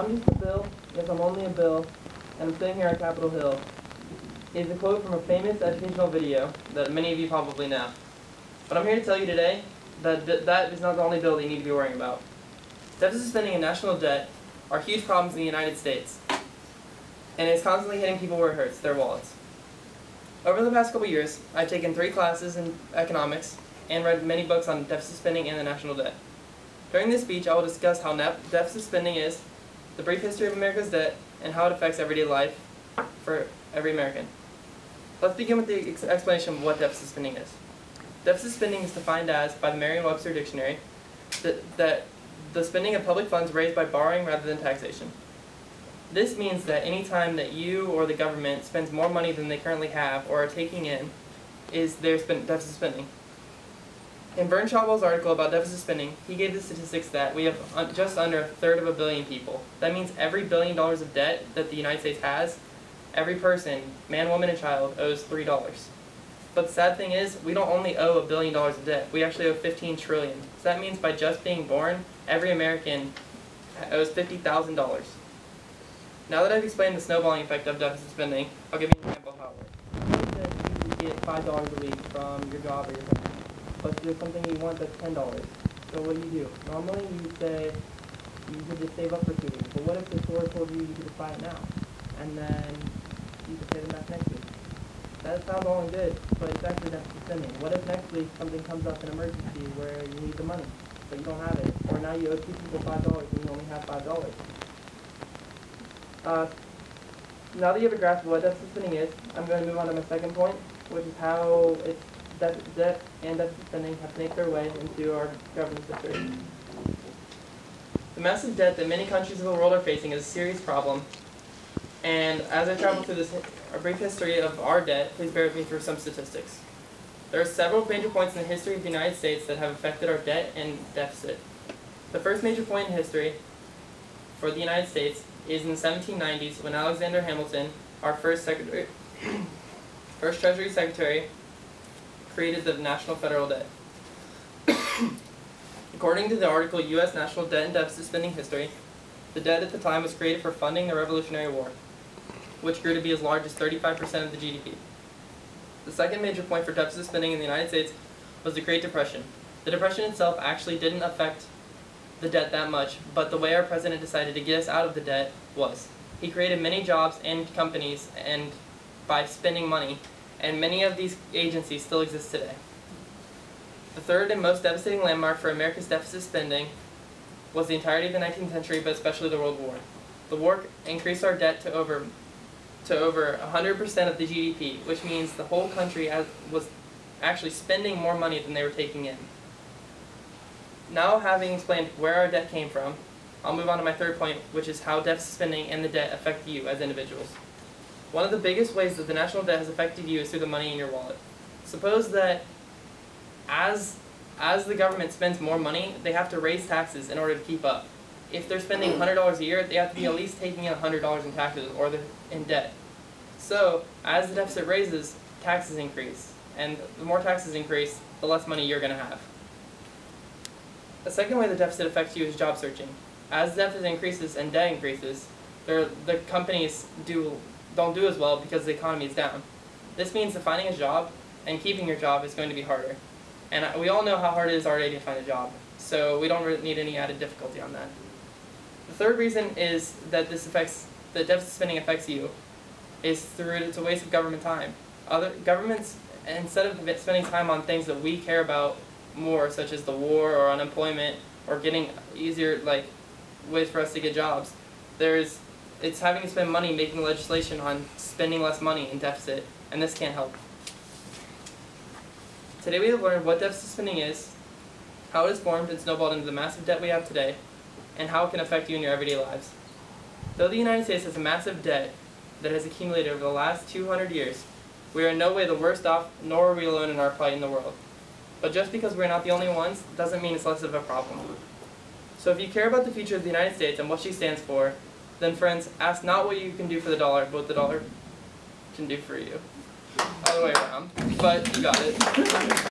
I'm just a bill, yes, I'm only a bill, and I'm sitting here on Capitol Hill, is a quote from a famous educational video that many of you probably know. But I'm here to tell you today that that is not the only bill that you need to be worrying about. Deficit spending and national debt are huge problems in the United States, and it's constantly hitting people where it hurts, their wallets. Over the past couple years, I've taken 3 classes in economics and read many books on deficit spending and the national debt. During this speech, I will discuss how deficit spending is, the brief history of America's debt, and how it affects everyday life for every American. Let's begin with the explanation of what deficit spending is. Deficit spending is defined as, by the Merriam-Webster Dictionary, that the spending of public funds raised by borrowing rather than taxation. This means that any time that you or the government spends more money than they currently have or are taking in, is their deficit spending. In Vern Schauvel's article about deficit spending, he gave the statistics that we have just under 1/3 of a billion people. That means every $1 billion of debt that the United States has, every person, man, woman, and child, owes $3. But the sad thing is, we don't only owe $1 billion of debt, we actually owe 15 trillion. So that means by just being born, every American owes $50,000. Now that I've explained the snowballing effect of deficit spending, I'll give you an example of how it works. Let's say you get $5 a week from your job or your company, but there's something you want that's $10. So what do? Normally you say you could just save up for 2 weeks, but what if the store told you you could just buy it now, and then you could pay them back next week? That sounds all and good, but it's actually deficit spending. What if next week something comes up, an emergency, where you need the money, but you don't have it, or now you owe 2 people $5 and you only have $5? Now that you have a grasp of what deficit spending is, I'm going to move on to my second point, which is how debt and deficit spending have snaked their way into our government's history. The massive debt that many countries of the world are facing is a serious problem, and as I travel through a brief history of our debt, please bear with me for some statistics. There are several major points in the history of the United States that have affected our debt and deficit. The first major point in history for the United States is in the 1790s when Alexander Hamilton, our first Treasury Secretary, created the National Federal Debt. According to the article U.S. National Debt and Deficit Spending History, the debt at the time was created for funding the Revolutionary War, which grew to be as large as 35% of the GDP. The second major point for deficit spending in the United States was the Great Depression. The Depression itself actually didn't affect the debt that much, but the way our president decided to get us out of the debt was. He created many jobs and companies and by spending money, and many of these agencies still exist today. The third and most devastating landmark for America's deficit spending was the entirety of the 19th century, but especially the World War. The war increased our debt to over 100% of the GDP, which means the whole country was actually spending more money than they were taking in. Now, having explained where our debt came from, I'll move on to my third point, which is how deficit spending and the debt affect you as individuals. One of the biggest ways that the national debt has affected you is through the money in your wallet. Suppose that as the government spends more money, they have to raise taxes in order to keep up. If they're spending $100 a year, they have to be at least taking in $100 in taxes, or they're in debt. So, as the deficit raises, taxes increase. And the more taxes increase, the less money you're going to have. The second way the deficit affects you is job searching. As the deficit increases and debt increases, the companies don't do as well because the economy is down. This means that finding a job and keeping your job is going to be harder. And we all know how hard it is already to find a job, so we don't really need any added difficulty on that. The third reason is that the deficit spending affects you is through it's a waste of government time. Other governments, instead of spending time on things that we care about more, such as the war or unemployment or getting easier ways for us to get jobs, it's having to spend money making legislation on spending less money in deficit, and this can't help. Today we have learned what deficit spending is, how it is formed and snowballed into the massive debt we have today, and how it can affect you in your everyday lives. Though the United States has a massive debt that has accumulated over the last 200 years, we are in no way the worst off, nor are we alone in our plight in the world. But just because we're not the only ones doesn't mean it's less of a problem. So if you care about the future of the United States and what she stands for, then friends, ask not what you can do for the dollar, but what the dollar can do for you. Other way around, but you got it.